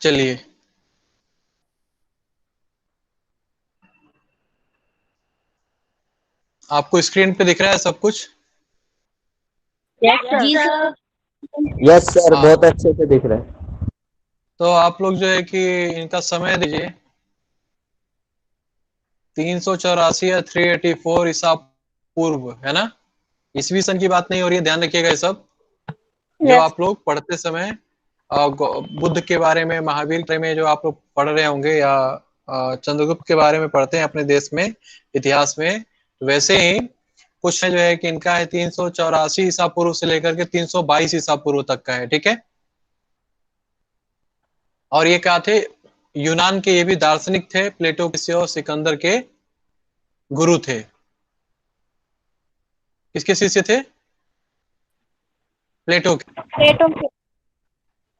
चलिए, आपको स्क्रीन पे दिख रहा है सब कुछ? यस जी सर। सर। यस सर, हाँ, बहुत अच्छे से दिख रहा है। तो आप लोग जो है कि इनका समय दीजिए। 384 या 384 ईसा पूर्व, है ना? ईसवी सन की बात नहीं हो रही है, ध्यान रखिएगा। ये सब जो यस। आप लोग पढ़ते समय बुद्ध के बारे में, महावीर के बारे में जो आप लोग पढ़ रहे होंगे, या चंद्रगुप्त के बारे में पढ़ते हैं अपने देश में इतिहास में, वैसे ही कुछ है जो है कि इनका है 384 ईसा पूर्व से लेकर के 322 ईसा पूर्व तक का है। ठीक है। और ये क्या थे? यूनान के ये भी दार्शनिक थे, प्लेटो के और सिकंदर के गुरु थे। किसके शिष्य थे? प्लेटो के। प्लेटो के।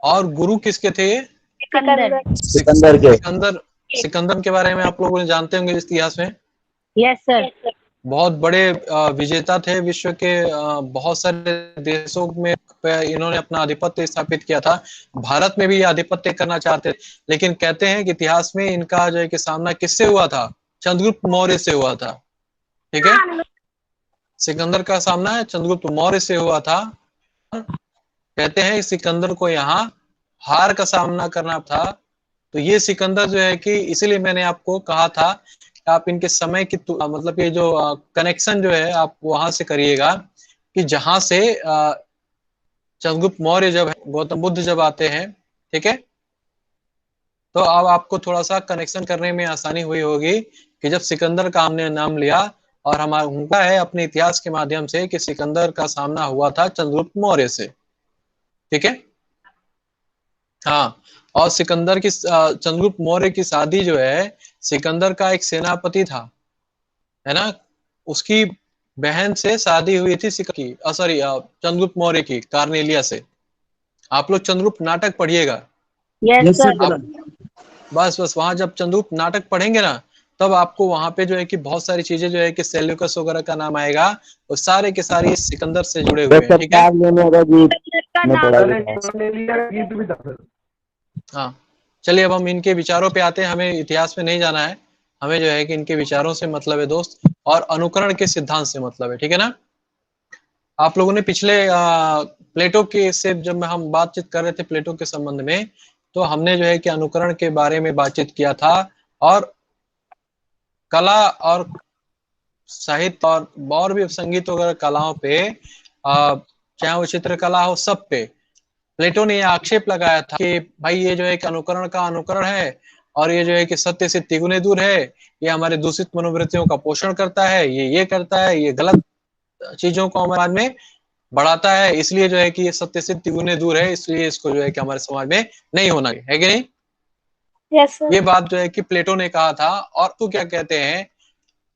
और गुरु किसके थे? सिकंदर। सिकंदर के। सिकंदर। सिकंदर के बारे में आप लोगों ने जानते होंगे इस इतिहास में। Yes sir. बहुत बड़े विजेता थे विश्व के। बहुत सारे देशों में इन्होंने अपना आधिपत्य स्थापित किया था। भारत में भी ये आधिपत्य करना चाहते थे, लेकिन कहते हैं कि इतिहास में इनका जो है कि सामना किससे हुआ था? चंद्रगुप्त मौर्य से हुआ था। ठीक है। सिकंदर का सामना है चंद्रगुप्त मौर्य से हुआ था। कहते हैं सिकंदर को यहाँ हार का सामना करना था। तो ये सिकंदर जो है कि इसीलिए मैंने आपको कहा था कि आप इनके समय की मतलब ये जो कनेक्शन जो है आप वहां से करिएगा, कि जहां से चंद्रगुप्त मौर्य जब गौतम बुद्ध जब आते हैं। ठीक है। तो अब आपको थोड़ा सा कनेक्शन करने में आसानी हुई होगी कि जब सिकंदर का हमने नाम लिया, और हमारा उनका है अपने इतिहास के माध्यम से कि सिकंदर का सामना हुआ था चंद्रगुप्त मौर्य से। ठीक है। हाँ। और सिकंदर की चंद्रगुप्त मौर्य की शादी जो है, सिकंदर का एक सेनापति था, है ना, उसकी बहन से शादी हुई थी की सॉरी चंद्रगुप्त मौर्य की, कार्नेलिया से। आप लोग चंद्रगुप्त नाटक पढ़िएगा। Yes sir. आप बस बस वहां जब चंद्रगुप्त नाटक पढ़ेंगे ना, तब आपको वहां पे जो है कि बहुत सारी चीजें जो है कि सेल्यूकस वगैरह का नाम आएगा, वो सारे के सारे सिकंदर से जुड़े हुए यस हैं। सर, ठीक है। कार्नेलिया गीत का में नाम पढ़ा था। हाँ, चलिए अब हम इनके विचारों पे आते हैं। हमें इतिहास में नहीं जाना है, हमें जो है कि इनके विचारों से मतलब है दोस्त, और अनुकरण के सिद्धांत से मतलब है। ठीक है ना। आप लोगों ने पिछले प्लेटो के से जब हम बातचीत कर रहे थे प्लेटो के संबंध में, तो हमने जो है कि अनुकरण के बारे में बातचीत किया था। और कला और साहित्य और भी संगीत वगैरह कलाओं पे, चाहे वो चित्रकला हो, सब पे प्लेटो ने यह आक्षेप लगाया था कि भाई ये जो है कि अनुकरण का अनुकरण है, और ये जो है कि सत्य से तिगुने दूर है। ये हमारे दूषित मनोवृत्तियों का पोषण करता है, ये करता है, ये गलत चीजों को हमारे समाज में बढ़ाता है। इसलिए जो है कि ये सत्य से तिगुने दूर है, इसलिए इसको जो है कि हमारे समाज में नहीं होना है कि नहीं। Yes sir. ये बात जो है कि प्लेटो ने कहा था। और तो क्या कहते हैं,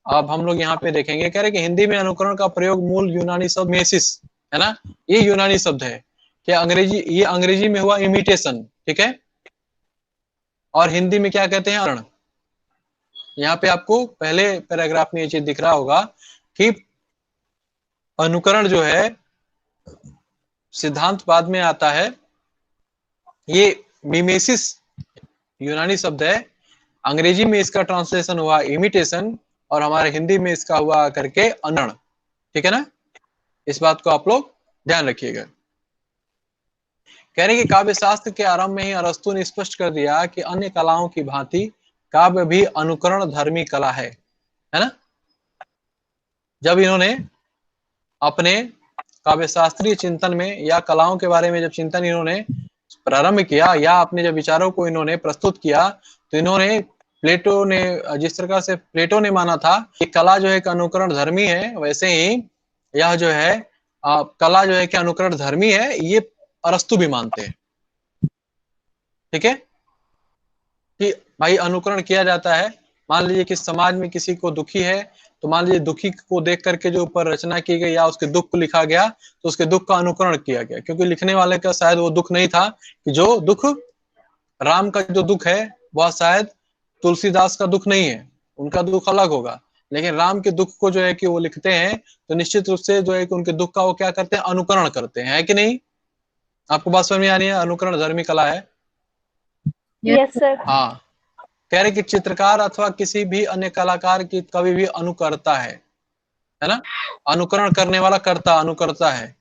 अब हम लोग यहाँ पे देखेंगे, कह रहे कि हिंदी में अनुकरण का प्रयोग मूल यूनानी शब्द मेसिस, है ना, ये यूनानी शब्द है। क्या अंग्रेजी, ये अंग्रेजी में हुआ इमिटेशन। ठीक है। और हिंदी में क्या कहते हैं? अनुकरण। यहाँ पे आपको पहले पैराग्राफ में ये चीज दिख रहा होगा कि अनुकरण जो है सिद्धांत बाद में आता है। ये मिमेसिस यूनानी शब्द है, अंग्रेजी में इसका ट्रांसलेशन हुआ इमिटेशन, और हमारे हिंदी में इसका हुआ करके अनुकरण। ठीक है ना। इस बात को आप लोग ध्यान रखिएगा। कह रहे कि काव्य शास्त्र के आरंभ में ही अरस्तु ने स्पष्ट कर दिया कि अन्य कलाओं की भांति काव्य भी अनुकरण धर्मी कला है ना। जब इन्होंने अपने काव्य शास्त्रीय चिंतन में या कलाओं के बारे में जब चिंतन इन्होंने प्रारंभ किया, या अपने जब विचारों को इन्होंने प्रस्तुत किया, तो इन्होंने प्लेटो ने, जिस तरह से प्लेटो ने माना था कि कला जो है कि अनुकरण धर्मी है, वैसे ही यह जो है कला जो है कि अनुकरण धर्मी है, ये अरस्तु भी मानते हैं। ठीक है। कि भाई अनुकरण किया जाता है। मान लीजिए कि समाज में किसी को दुखी है, तो मान लीजिए दुखी को देख करके जो ऊपर रचना की गई या उसके दुख को लिखा गया, तो उसके दुख का अनुकरण किया गया, क्योंकि लिखने वाले का शायद वो दुख नहीं था कि जो दुख राम का जो दुख है वह शायद तुलसीदास का दुख नहीं है, उनका दुख अलग होगा। लेकिन राम के दुख को जो है कि वो लिखते हैं, तो निश्चित रूप से जो है कि उनके दुख का वो क्या करते हैं? अनुकरण करते हैं, है कि नहीं। आपको बात समझ में आ रही है? अनुकरण धर्मी कला है। Yes sir. हाँ, कह रहे कि चित्रकार अथवा किसी भी अन्य कलाकार की कभी भी अनुकर्ता है ना, अनुकरण करने वाला कर्ता, अनुकर्ता है।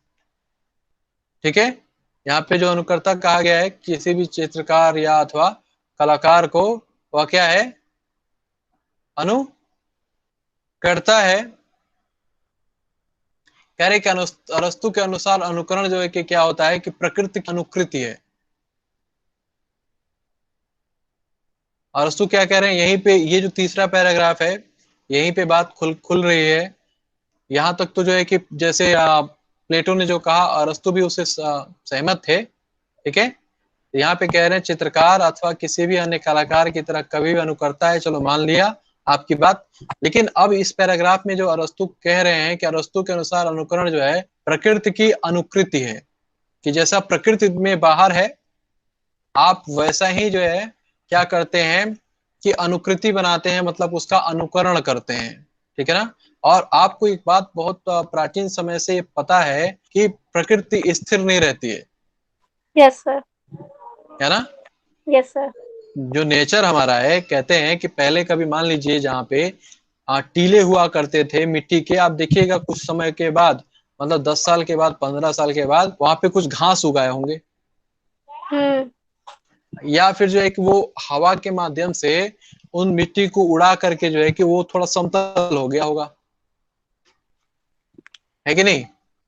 ठीक है, यहाँ पे जो अनुकर्ता कहा गया है किसी भी चित्रकार या अथवा कलाकार को, वह क्या है, अनुकर्ता है। कह रहे कि अरस्तु के अनुसार अनुकरण जो है कि क्या होता है कि प्रकृति की अनुकृति है। अरस्तु क्या कह रहे हैं यहीं पे, ये जो तीसरा पैराग्राफ है यहीं पे बात खुल रही है। यहाँ तक तो जो है कि जैसे प्लेटो ने जो कहा अरस्तु भी उससे सहमत थे। ठीक है, यहाँ पे कह रहे हैं चित्रकार अथवा किसी भी अन्य कलाकार की तरह कभी भी अनुकर्ता है। चलो मान लिया आपकी बात, लेकिन अब इस पैराग्राफ में जो अरस्तु कह रहे हैं कि अरस्तु के अनुसार अनुकरण जो है प्रकृति की अनुकृति है, कि जैसा प्रकृति में बाहर है आप वैसा ही जो है क्या करते हैं कि अनुकृति बनाते हैं, मतलब उसका अनुकरण करते हैं। ठीक है ना। और आपको एक बात बहुत प्राचीन समय से पता है कि प्रकृति स्थिर नहीं रहती है। Yes sir. है ना। Yes sir. जो नेचर हमारा है, कहते हैं कि पहले कभी मान लीजिए जहाँ पे टीले हुआ करते थे मिट्टी के, आप देखिएगा कुछ समय के बाद, मतलब 10 साल के बाद, 15 साल के बाद वहां पे कुछ घास उगाए होंगे, या फिर जो है कि वो हवा के माध्यम से उन मिट्टी को उड़ा करके जो है कि वो थोड़ा समतल हो गया होगा, है कि नहीं।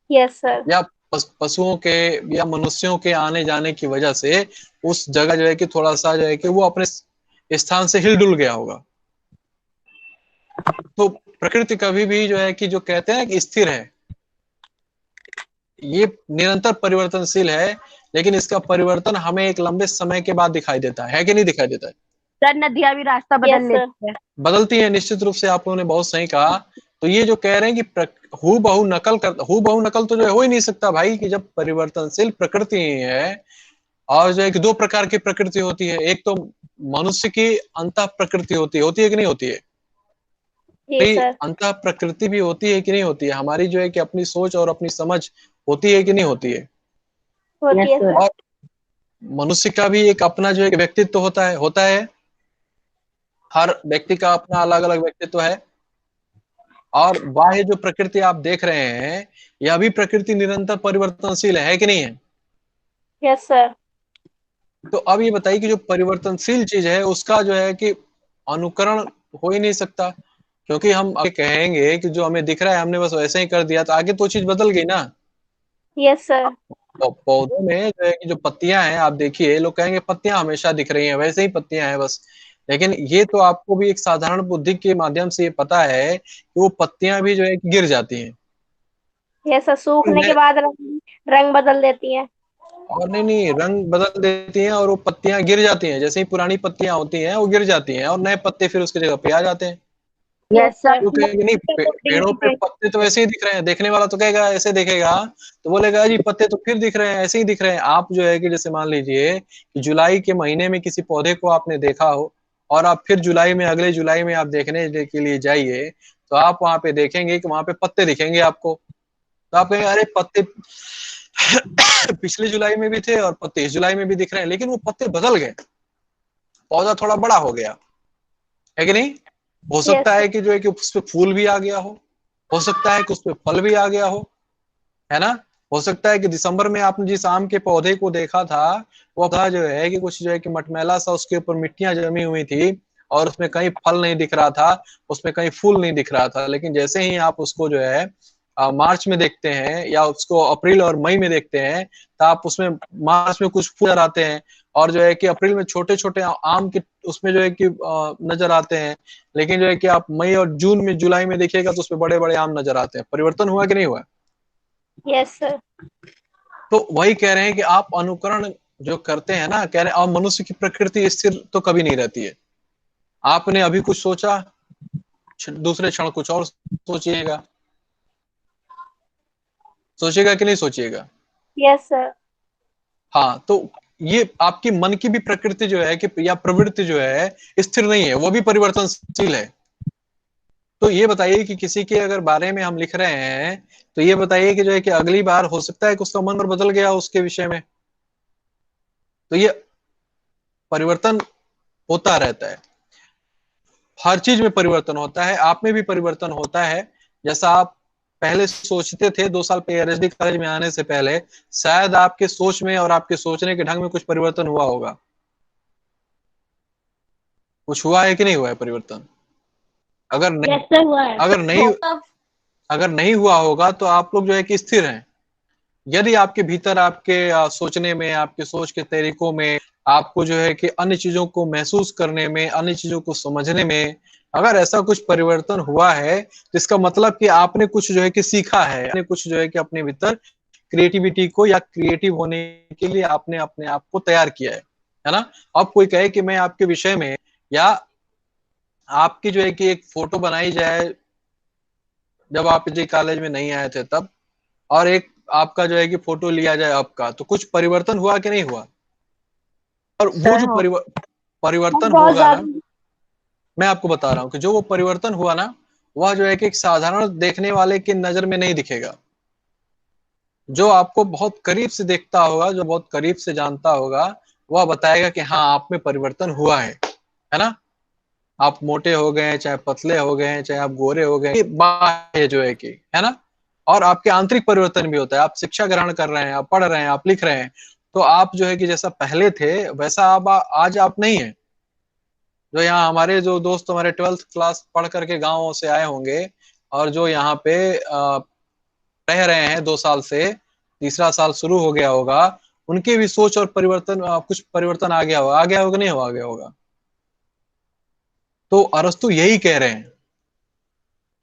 Yes sir. या पशुओं के या मनुष्यों के आने जाने की वजह से उस जगह जो है कि थोड़ा सा जो है कि वो अपने स्थान से हिल डुल गया होगा। तो प्रकृति कभी भी जो है कि जो कहते हैं कि स्थिर है, ये निरंतर परिवर्तनशील है, लेकिन इसका परिवर्तन हमें एक लंबे समय के बाद दिखाई देता है कि नहीं दिखाई देता है। सर नदियां भी रास्ता बदल लेती है। बदलती है निश्चित रूप से, आप लोगों ने बहुत सही कहा। तो ये जो कह रहे हैं कि हू बहु नकल तो जो है हो ही नहीं सकता भाई, कि जब परिवर्तनशील प्रकृति है, और जो है कि दो प्रकार की प्रकृति होती है, एक तो मनुष्य की अंतः प्रकृति होती है कि नहीं होती है। अंतः प्रकृति भी होती है कि नहीं होती है, हमारी जो है कि अपनी सोच और अपनी समझ होती है कि नहीं होती है। और मनुष्य का भी एक अपना जो है व्यक्तित्व होता है। हर व्यक्ति का अपना अलग अलग व्यक्तित्व है। और बाह्य जो प्रकृति आप देख रहे हैं, यह भी प्रकृति निरंतर परिवर्तनशील है कि नहीं है। Yes sir. तो अब ये बताइए कि जो परिवर्तनशील चीज है उसका जो है कि अनुकरण हो ही नहीं सकता, क्योंकि हम आगे कहेंगे कि जो हमें दिख रहा है हमने बस वैसे ही कर दिया, तो आगे तो चीज बदल गई ना। Yes sir. पौधों में जो है कि जो पत्तियां हैं, आप देखिए लोग कहेंगे पत्तियां हमेशा दिख रही हैं, वैसे ही पत्तियां हैं बस। लेकिन ये तो आपको भी एक साधारण बुद्धि के माध्यम से ये पता है कि वो पत्तियां भी जो है कि गिर जाती हैं। यस सर, सूखने के बाद रंग बदल देती हैं। और नहीं, रंग बदल देती हैं और वो पत्तियां गिर जाती हैं, जैसे ही पुरानी पत्तियां होती हैं वो गिर जाती हैं और नए पत्ते फिर उसकी जगह पे आ जाते हैं। Yes sir. तो कहेंगे नहीं, पेड़ों पे पत्ते तो ऐसे ही दिख रहे हैं, देखने वाला तो कहेगा, ऐसे देखेगा तो बोलेगा जी पत्ते तो फिर दिख रहे हैं, ऐसे ही दिख रहे हैं। आप जो है कि जैसे मान लीजिए कि जुलाई के महीने में किसी पौधे को आपने देखा हो, और आप फिर जुलाई में, अगले जुलाई में आप देखने के लिए जाइए, तो आप वहां पे देखेंगे कि वहां पे पत्ते दिखेंगे आपको। तो आप कहेंगे अरे पत्ते पिछले जुलाई में भी थे और पत्ते इस जुलाई में भी दिख रहे हैं, लेकिन वो पत्ते बदल गए, पौधा थोड़ा बड़ा हो गया, है कि नहीं। हो सकता है कि जो है कि उस पे फूल भी आ गया हो सकता है कि उस पे फल भी आ गया हो, है ना। हो सकता है कि दिसंबर में आपने जिस आम के पौधे को देखा था, वो पौधा जो है कि कुछ जो है कि मटमैला सा उसके ऊपर मिट्टियां जमी हुई थी, और उसमें कहीं फल नहीं दिख रहा था, उसमें कहीं फूल नहीं दिख रहा था। लेकिन जैसे ही आप उसको जो है मार्च में देखते हैं, या उसको अप्रैल और मई में देखते हैं, तो आप उसमें मार्च में कुछ फूल आते हैं, और जो है कि अप्रैल में छोटे छोटे आम के उसमें जो है कि नजर आते हैं। लेकिन जो है कि आप मई और जून में, जुलाई में देखिएगा तो उसमें बड़े बड़े आम नजर आते हैं। परिवर्तन हुआ कि नहीं हुआ। Yes sir. तो वही कह रहे हैं कि आप अनुकरण जो करते हैं ना, कह रहे हैं अब मनुष्य की प्रकृति स्थिर तो कभी नहीं रहती है। आपने अभी कुछ सोचा, दूसरे क्षण कुछ और सोचिएगा कि नहीं सोचिएगा। Yes sir. हाँ, तो ये आपकी मन की भी प्रकृति जो है कि या प्रवृत्ति जो है स्थिर नहीं है, वो भी परिवर्तनशील है। तो ये बताइए कि किसी के अगर बारे में हम लिख रहे हैं, तो ये बताइए कि जो है कि अगली बार हो सकता है कि उसका मन और बदल गया उसके विषय में। तो ये परिवर्तन होता रहता है, हर चीज में परिवर्तन होता है, आप में भी परिवर्तन होता है। जैसा आप पहले सोचते थे 2 साल पीएचडी कॉलेज में आने से पहले, शायद आपके सोच में और आपके सोचने के ढंग में कुछ परिवर्तन हुआ होगा। कुछ हुआ है कि नहीं हुआ है परिवर्तन? अगर नहीं, यस सर हुआ है। अगर नहीं हुआ होगा तो आप लोग जो है कि स्थिर हैं। यदि आपके भीतर, आपके सोचने में, आपके सोच के तरीकों में, आपको जो है कि अन्य चीजों को महसूस करने में, अन्य चीजों को समझने में, अगर ऐसा कुछ परिवर्तन हुआ है तो इसका मतलब कि आपने कुछ जो है कि सीखा है, आपने कुछ जो है कि अपने भीतर क्रिएटिविटी को या क्रिएटिव होने के लिए आपने अपने आप को तैयार किया है ना। अब कोई कहे कि मैं आपके विषय में, या आपकी जो है कि एक फोटो बनाई जाए जब आप जी कॉलेज में नहीं आए थे तब, और एक आपका जो है कि फोटो लिया जाए आपका, तो कुछ परिवर्तन हुआ कि नहीं हुआ? और वो सर जो हो परिवर्तन बहुत होगा ना, ज्यादा। मैं आपको बता रहा हूँ कि जो वो परिवर्तन हुआ ना, वह जो है कि एक साधारण देखने वाले की नजर में नहीं दिखेगा। जो आपको बहुत करीब से देखता होगा, जो बहुत करीब से जानता होगा, वह बताएगा कि हाँ, आप में परिवर्तन हुआ है ना। आप मोटे हो गए हैं, चाहे पतले हो गए हैं, चाहे आप गोरे हो गए, बाह्य जो है कि, है ना। और आपके आंतरिक परिवर्तन भी होता है। आप शिक्षा ग्रहण कर रहे हैं, आप पढ़ रहे हैं, आप लिख रहे हैं, तो आप जो है कि जैसा पहले थे वैसा आप आज आप नहीं है। जो यहाँ हमारे जो दोस्त हमारे 12th क्लास पढ़ करके गाँव से आए होंगे, और जो यहाँ पे रह रहे हैं 2 साल से, तीसरा साल शुरू हो गया होगा, उनके भी सोच और परिवर्तन, कुछ परिवर्तन आ गया होगा, नहीं हो आ गया होगा। तो अरस्तु यही कह रहे हैं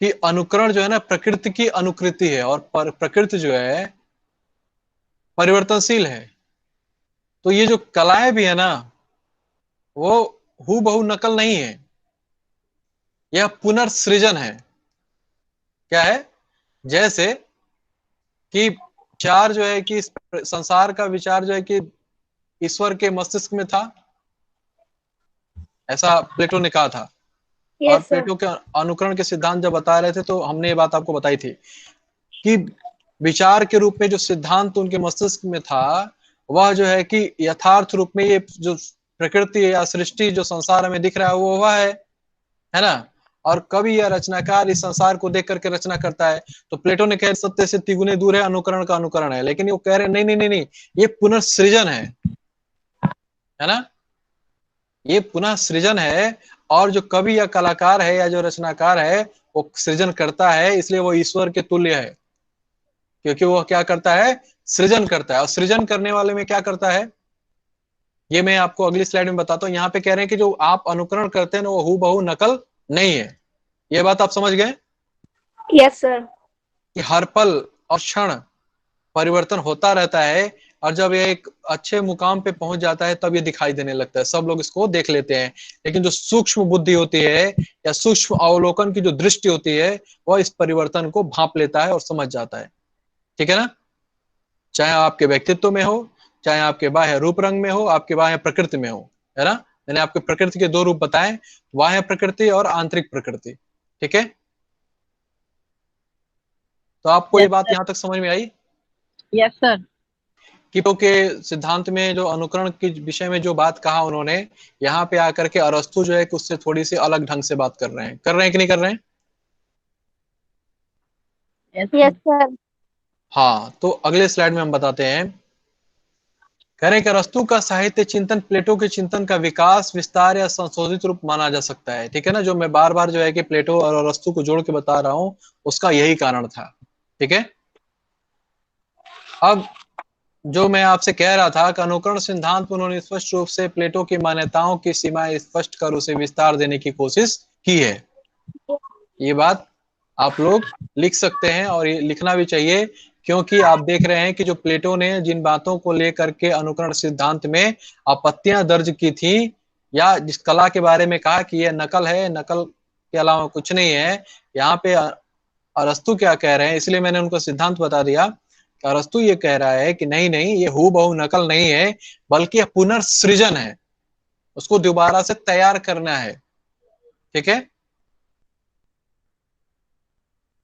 कि अनुकरण जो है ना, प्रकृति की अनुकृति है, और प्रकृति जो है परिवर्तनशील है। तो ये जो कलाएं भी है ना, वो हूबहू नकल नहीं है, यह पुनर्सृजन है। क्या है? जैसे कि विचार जो है कि संसार का विचार जो है कि ईश्वर के मस्तिष्क में था, ऐसा प्लेटो ने कहा था। और यस सर। प्लेटो के अनुकरण के सिद्धांत जब बता रहे थे तो हमने ये बात आपको बताई थी कि विचार के रूप में जो सिद्धांत उनके मस्तिष्क में था, वह जो है कि यथार्थ रूप में ये जो प्रकृति या सृष्टि जो संसार में दिख रहा है वो वह है ना। और कभी यह रचनाकार इस संसार को देख करके रचना करता है। तो प्लेटो ने कहा सत्य से तिगुने दूर है, अनुकरण का अनुकरण है, लेकिन वो कह रहे नहीं नहीं नहीं नहीं, ये पुनर्सृजन है ना, ये पुनः सृजन है। और जो कवि या कलाकार है या जो रचनाकार है, वो सृजन करता है, इसलिए वो ईश्वर के तुल्य है, क्योंकि वो क्या करता है? सृजन करता है। और सृजन करने वाले में क्या करता है, ये मैं आपको अगली स्लाइड में बताता हूँ। यहाँ पे कह रहे हैं कि जो आप अनुकरण करते हैं ना, वो हूबहू नकल नहीं है। ये बात आप समझ गए यस सर। कि हर पल और क्षण परिवर्तन होता रहता है, और जब ये एक अच्छे मुकाम पे पहुंच जाता है तब ये दिखाई देने लगता है, सब लोग इसको देख लेते हैं। लेकिन जो सूक्ष्म बुद्धि होती है या सूक्ष्म अवलोकन की जो दृष्टि होती है, वह इस परिवर्तन को भांप लेता है और समझ जाता है। ठीक है ना। चाहे आपके व्यक्तित्व में हो, चाहे आपके बाह्य रूप रंग में हो, आपके बाह्य प्रकृति में हो, है ना। मैंने आपको प्रकृति के 2 रूप बताए, बाह्य प्रकृति और आंतरिक प्रकृति। ठीक है, तो आपको ये यस बात सर। यहां तक समझ में आई यस सर। कीटो के सिद्धांत में जो अनुकरण के विषय में जो बात कहा उन्होंने, यहाँ पे आकर के अरस्तु जो है कि उससे थोड़ी सी अलग ढंग से बात कर रहे हैं कि नहीं कर रहे हैं? Yes yes sir. सर। हाँ, तो अगले स्लाइड में हम बताते हैं। कह रहे हैं कि अरस्तु का साहित्य चिंतन प्लेटो के चिंतन का विकास, विस्तार या संशोधित रूप माना जा सकता है। ठीक है ना, जो मैं बार बार जो है कि प्लेटो और अरस्तु को जोड़ के बता रहा हूं, उसका यही कारण था। ठीक है, अब जो मैं आपसे कह रहा था कि अनुकरण सिद्धांत में उन्होंने स्पष्ट रूप से प्लेटो की मान्यताओं की सीमाएं स्पष्ट कर उसे विस्तार देने की कोशिश की है। ये बात आप लोग लिख सकते हैं, और ये लिखना भी चाहिए, क्योंकि आप देख रहे हैं कि जो प्लेटो ने जिन बातों को लेकर के अनुकरण सिद्धांत में आपत्तियां दर्ज की थी, या जिस कला के बारे में कहा कि यह नकल है, नकल के अलावा कुछ नहीं है, यहाँ पे अरस्तु क्या कह रहे हैं, इसलिए मैंने उनको सिद्धांत बता दिया। अरस्तु ये कह रहा है कि नहीं नहीं, ये हूबहू नकल नहीं है, बल्कि यह पुनर्सृजन है, उसको दोबारा से तैयार करना है। ठीक है,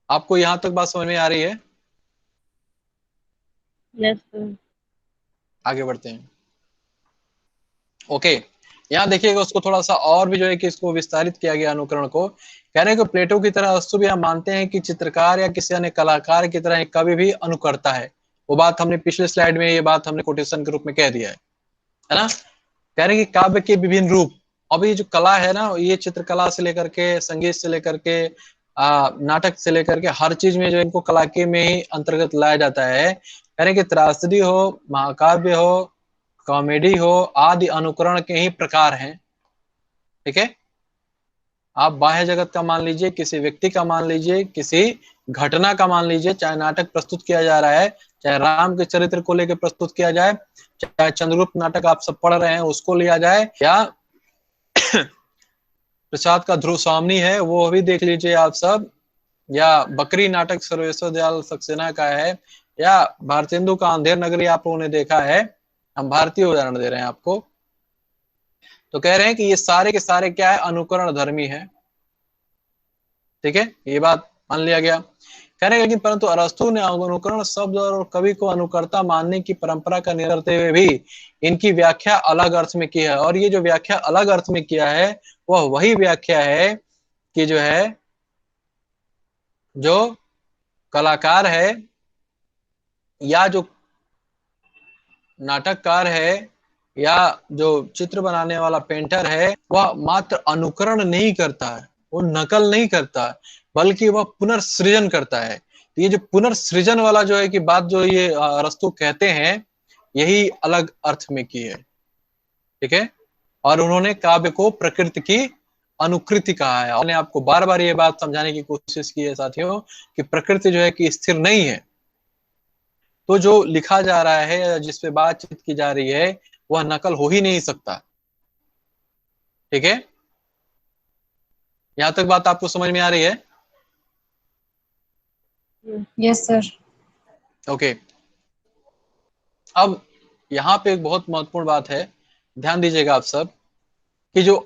आपको यहां तक बात समझ में आ रही है? Yes sir. आगे बढ़ते हैं। ओके, यहाँ देखिएगा उसको थोड़ा सा और भी जो है कि इसको विस्तारित किया गया अनुकरण को। कह रहे हैं कि प्लेटो की तरह अरस्तु भी हम मानते हैं कि चित्रकार या किसी अन्य कलाकार की तरह कभी भी अनुकरता है। वो बात हमने पिछले स्लाइड में ये बात हमने कोटेशन के रूप में कह दिया है ना। कह रहे हैं कि काव्य के विभिन्न रूप, अब ये जो कला है ना, ये चित्रकला से लेकर के संगीत से लेकर के नाटक से लेकर के हर चीज में जो इनको कला के में ही अंतर्गत लाया जाता है। कह रहे हैं कि त्रासदी हो, महाकाव्य हो, कॉमेडी हो, आदि अनुकरण के ही प्रकार हैं। ठीक है, आप बाह्य जगत का मान लीजिए, किसी व्यक्ति का मान लीजिए, किसी घटना का मान लीजिए, चाहे नाटक प्रस्तुत किया जा रहा है, चाहे राम के चरित्र को लेकर प्रस्तुत किया जाए, चाहे चंद्रगुप्त नाटक आप सब पढ़ रहे हैं उसको लिया जाए, या प्रसाद का ध्रुव स्वामी है वो भी देख लीजिए आप सब, या बकरी नाटक सर्वेश्वर दयाल सक्सेना का है, या भारतेंदु का अंधेर नगरी आप लोगों ने देखा है। हम भारतीय उदाहरण दे रहे हैं आपको। तो कह रहे हैं कि ये सारे के सारे क्या है, अनुकरण धर्मी है। ठीक है, ये बात मान लिया गया। कह रहे हैं लेकिन परंतु अरस्तु ने अनुकरण शब्द और कवि को अनुकर्ता मानने की परंपरा का निर्णय करते हुए भी इनकी व्याख्या अलग अर्थ में की है। और ये जो व्याख्या अलग अर्थ में किया है वह वही व्याख्या है कि जो है, जो कलाकार है या जो नाटककार है या जो चित्र बनाने वाला पेंटर है, वह मात्र अनुकरण नहीं करता है, वो नकल नहीं करता है, बल्कि वह पुनर्सृजन करता है। तो ये जो पुनर्सृजन वाला जो है कि बात जो ये अरस्तु कहते हैं, यही अलग अर्थ में की है। ठीक है, और उन्होंने काव्य को प्रकृति की अनुकृति कहा है। उन्होंने आपको बार बार ये बात समझाने की कोशिश की है साथियों कि प्रकृति जो है कि स्थिर नहीं है। तो जो लिखा जा रहा है या जिस पे बातचीत की जा रही है वह नकल हो ही नहीं सकता। ठीक है, यहां तक बात आपको समझ में आ रही है? Yes sir. ओके, अब यहाँ पे एक बहुत महत्वपूर्ण बात है, ध्यान दीजिएगा आप सब, कि जो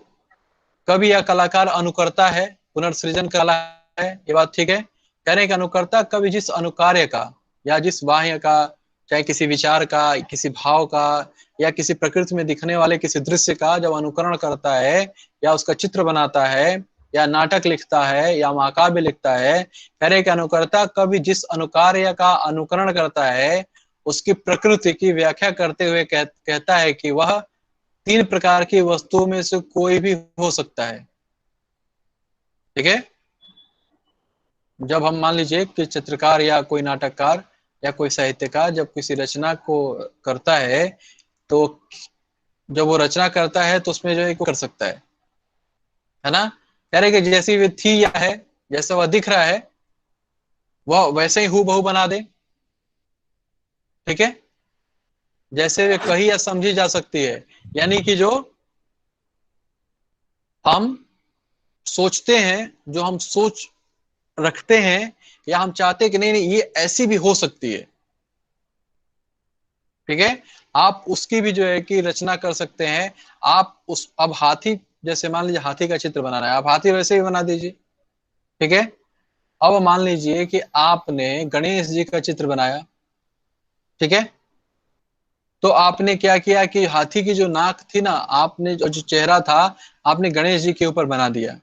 कवि या कलाकार अनुकर्ता है, पुनर्सृजन कला है, ये बात ठीक है। कह रहे हैं कि अनुकर्ता कवि जिस अनुकार्य का या जिस वाह्य का, चाहे किसी विचार का, किसी भाव का, या किसी प्रकृति में दिखने वाले किसी दृश्य का जब अनुकरण करता है या उसका चित्र बनाता है या नाटक लिखता है या महाकाव्य लिखता है, कह रहे कि अनुकर्ता कवि जिस अनुकार्य का अनुकरण करता है उसकी प्रकृति की व्याख्या करते हुए कहता है कि वह 3 प्रकार की वस्तुओं में से कोई भी हो सकता है। ठीक है, जब हम मान लीजिए कि चित्रकार या कोई नाटककार या कोई साहित्यकार जब किसी रचना को करता है, तो जब वो रचना करता है तो उसमें जो है कर सकता है ना। कह रहे कि जैसी वे थी या है, जैसा वह दिख रहा है वह वैसे ही हूबहू बना दे। ठीक है, जैसे वे कही या समझी जा सकती है, यानी कि जो हम सोचते हैं, जो हम सोच रखते हैं या हम चाहते हैं कि नहीं ये ऐसी भी हो सकती है। ठीक है, आप उसकी भी जो है कि रचना कर सकते हैं। आप उस, अब हाथी, जैसे मान लीजिए हाथी का चित्र बनाना है, आप हाथी वैसे ही बना दीजिए। ठीक है, अब मान लीजिए कि आपने गणेश जी का चित्र बनाया। ठीक है, तो आपने क्या किया कि हाथी की जो नाक थी ना, आपने जो चेहरा था आपने गणेश जी के ऊपर बना दिया।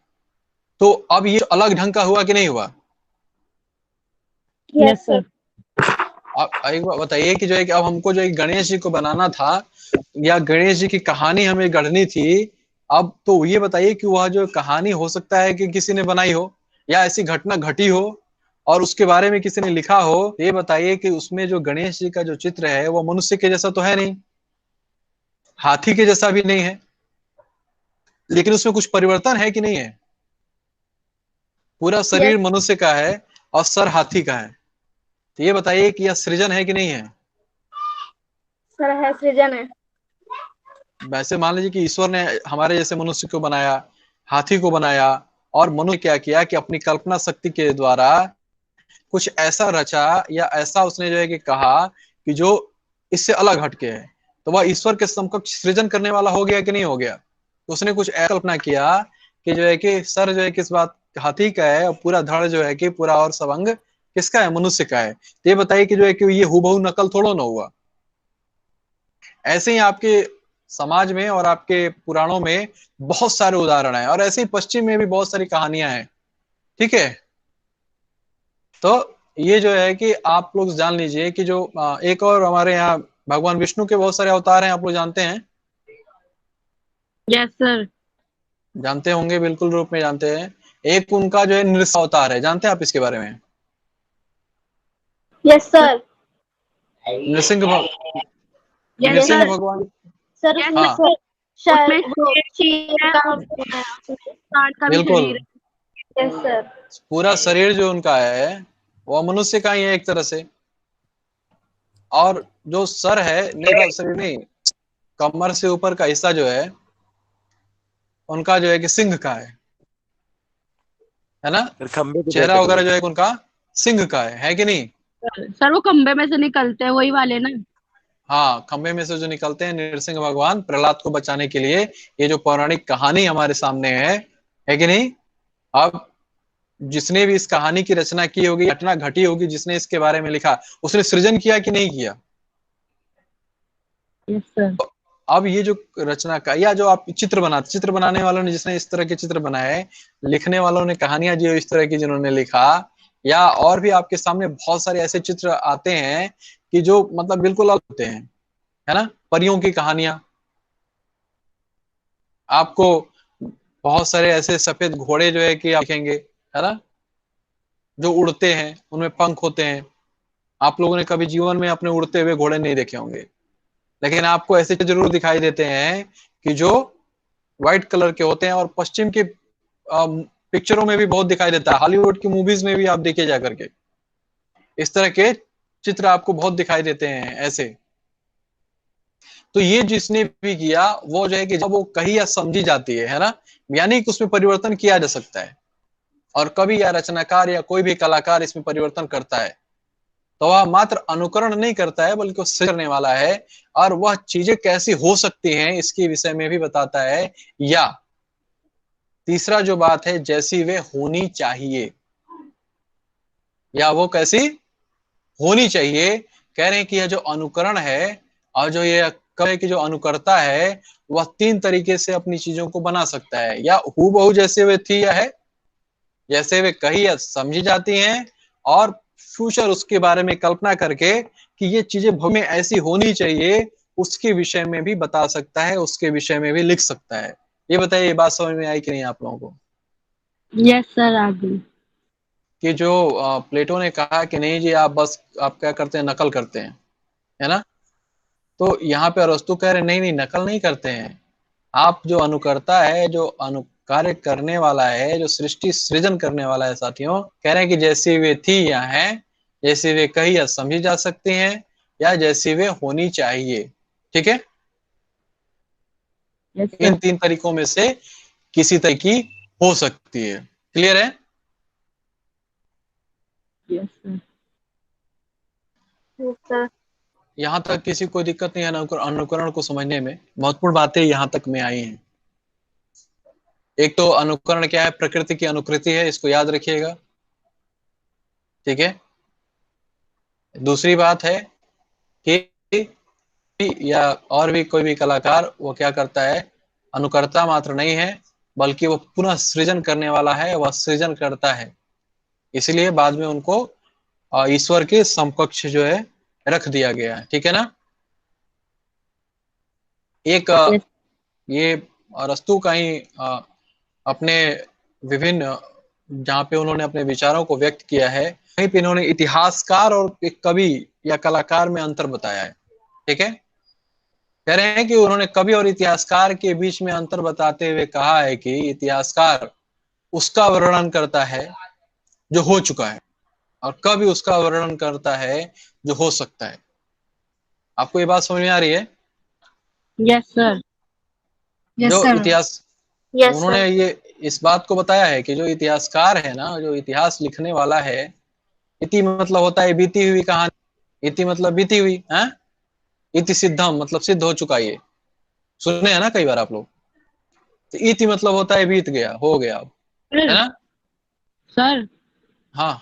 तो अब ये अलग ढंग का हुआ कि नहीं हुआ? Yes sir. अब एक बात बताइए कि जो है कि अब हमको जो है गणेश जी को बनाना था या गणेश जी की कहानी हमें गढ़नी थी, अब तो ये बताइए कि वह जो कहानी हो सकता है कि किसी ने बनाई हो या ऐसी घटना घटी हो और उसके बारे में किसी ने लिखा हो। ये बताइए कि उसमें जो गणेश जी का जो चित्र है वो मनुष्य के जैसा तो है नहीं, हाथी के जैसा भी नहीं है, लेकिन उसमें कुछ परिवर्तन है कि नहीं है? पूरा शरीर मनुष्य का है और सर हाथी का है। तो ये बताइए कि यह सृजन है कि नहीं है? सर है, सृजन है। वैसे मान लीजिए कि ईश्वर ने हमारे जैसे मनुष्य को बनाया, हाथी को बनाया, और मनुष्य क्या किया कि अपनी कल्पना शक्ति के द्वारा कुछ ऐसा रचा या ऐसा उसने जो है कि कहा कि जो इससे अलग हटके है, तो वह ईश्वर के समकक्ष सृजन करने वाला हो गया कि नहीं हो गया? तो उसने कुछ ऐसा कल्पना किया कि जो है कि सर जो है किस बात हाथी का है और पूरा धड़ जो है कि पूरा और सब अंग किसका है? मनुष्य का है। तो ये बताइए कि जो है कि ये हूबहू नकल थोड़ा ना हुआ। ऐसे ही आपके समाज में और आपके पुराणों में बहुत सारे उदाहरण हैं, और ऐसे ही पश्चिम में भी बहुत सारी कहानियां हैं। ठीक है, तो ये जो है कि आप लोग जान लीजिए कि जो एक और हमारे यहाँ भगवान विष्णु के बहुत सारे अवतार हैं, आप लोग जानते हैं, यस सर। जानते होंगे, बिल्कुल रूप में जानते हैं। एक उनका जो है नृसिंह अवतार है, जानते हैं आप इसके बारे में? Yes sir. नृसिंह भग, यस नृसिंह सर। भगवान। सर Yes, हाँ उसमें उसमें वो शेर शेर है का और सांड का भी बिल्कुल, शरीर है। Yes sir. पूरा शरीर जो उनका है वो मनुष्य का ही है एक तरह से, और जो सर है, नहीं मतलब शरीर नहीं, कमर से ऊपर का हिस्सा जो है उनका जो है कि सिंह का है ना, फिर खंबे पे चेहरा कैसे वगैरह पड़े? जो है उनका सिंह का है कि नहीं? सर वो खंबे में से निकलते हैं वही वाले ना। हाँ, खंबे में से जो निकलते हैं नृसिंह भगवान प्रहलाद को बचाने के लिए। ये जो पौराणिक कहानी हमारे सामने है कि नहीं? अब जिसने भी इस कहानी की रचना की होगी, घटना घटी होगी, जिसने इसके बारे में लिखा, उसने सृजन किया कि नहीं किया? Yes sir. अब ये जो रचना का, या जो आप चित्र बनाने वालों ने जिसने इस तरह के चित्र बनाए, लिखने वालों ने कहानियां जो इस तरह की जिन्होंने लिखा, या और भी आपके सामने बहुत सारे ऐसे चित्र आते हैं कि जो मतलब बिल्कुल अलग होते हैं, है ना, परियों की कहानियां। आपको बहुत सारे ऐसे सफेद घोड़े जो है कि आप देखेंगे, है ना, जो उड़ते हैं, उनमें पंख होते हैं। आप लोगों ने कभी जीवन में अपने उड़ते हुए घोड़े नहीं देखे होंगे, लेकिन आपको ऐसे जरूर दिखाई देते हैं कि जो व्हाइट कलर के होते हैं, और पश्चिम के पिक्चरों में भी बहुत दिखाई देता है, हॉलीवुड की मूवीज में भी आप देखिए जा करके इस तरह के चित्र आपको बहुत दिखाई देते हैं ऐसे। तो ये जिसने भी किया वो जो है कि जब वो कही या समझी जाती है ना, यानी कि उसमें परिवर्तन किया जा सकता है, और कवि या रचनाकार या कोई भी कलाकार इसमें परिवर्तन करता है, तो वह मात्र अनुकरण नहीं करता है बल्कि वो सृजन करने वाला है, और वह चीजें कैसी हो सकती हैं इसके विषय में भी बताता है। या तीसरा जो बात है, जैसी वे होनी चाहिए, या वो कैसी होनी चाहिए। कह रहे हैं कि यह जो अनुकरण है, और जो ये कह रहे हैं कि जो अनुकर्ता है, वह तीन तरीके से अपनी चीजों को बना सकता है, या हूबहू जैसे वे थी या है, जैसे वे कही या समझी जाती हैं, और फ्यूचर उसके बारे में कल्पना करके कि ये चीजें भविष्य में ऐसी होनी चाहिए, उसके विषय में भी बता सकता है, उसके विषय में भी लिख सकता है। ये बताइए, ये बात समझ में आई कि नहीं आप लोगों को? यस सर आ गई। कि जो प्लेटो ने कहा कि नहीं जी, आप बस आप क्या करते हैं, नकल करते हैं, है ना, तो यहाँ पे अरस्तु कह रहे नहीं नहीं, नकल नहीं करते हैं। आप जो अनुकर्ता है, जो अनुकार्य करने वाला है, जो सृष्टि सृजन करने वाला है साथियों, कह रहे हैं कि जैसी वे थी या है, जैसी वे कही या समझी जा सकती हैं, या जैसी वे होनी चाहिए। ठीक है, यस इन सर। तीन तरीकों में से किसी तरह की हो सकती है। क्लियर है? Yes sir. Yes sir. यहाँ तक किसी को दिक्कत नहीं है अनुकरण को समझने में? महत्वपूर्ण बातें यहाँ तक में आई हैं। एक तो अनुकरण क्या है, प्रकृति की अनुकृति है, इसको याद रखिएगा। ठीक है, दूसरी बात है कि या और भी कोई भी कलाकार वो क्या करता है, अनुकर्ता मात्र नहीं है बल्कि वो पुनः सृजन करने वाला है, वह सृजन करता है। इसलिए बाद में उनको ईश्वर के समकक्ष जो है रख दिया गया है। ठीक है ना? एक यस। ये अरस्तु का ही अपने विभिन्न, जहाँ पे उन्होंने अपने विचारों को व्यक्त किया है, वहीं पे इन्होंने इतिहासकार और एक कवि या कलाकार में अंतर बताया है। ठीक है, कह रहे हैं कि उन्होंने कवि और इतिहासकार के बीच में अंतर बताते हुए कहा है कि इतिहासकार उसका वर्णन करता है जो हो चुका है, और कवि उसका वर्णन करता है जो हो सकता है। आपको ये बात समझ में आ रही है? Yes sir. यस जो सर। इतिहास, यस उन्होंने सर। ये इस बात को बताया है कि जो इतिहासकार है ना, जो इतिहास लिखने वाला है, इति मतलब होता है बीती हुई कहानी, इति मतलब बीती हुई है, इति सिद्धम मतलब सिद्ध हो चुका, ये सुने हैं ना कई बार आप लोग। तो इति मतलब होता है बीत गया, हो गया, है ना? सर हाँ,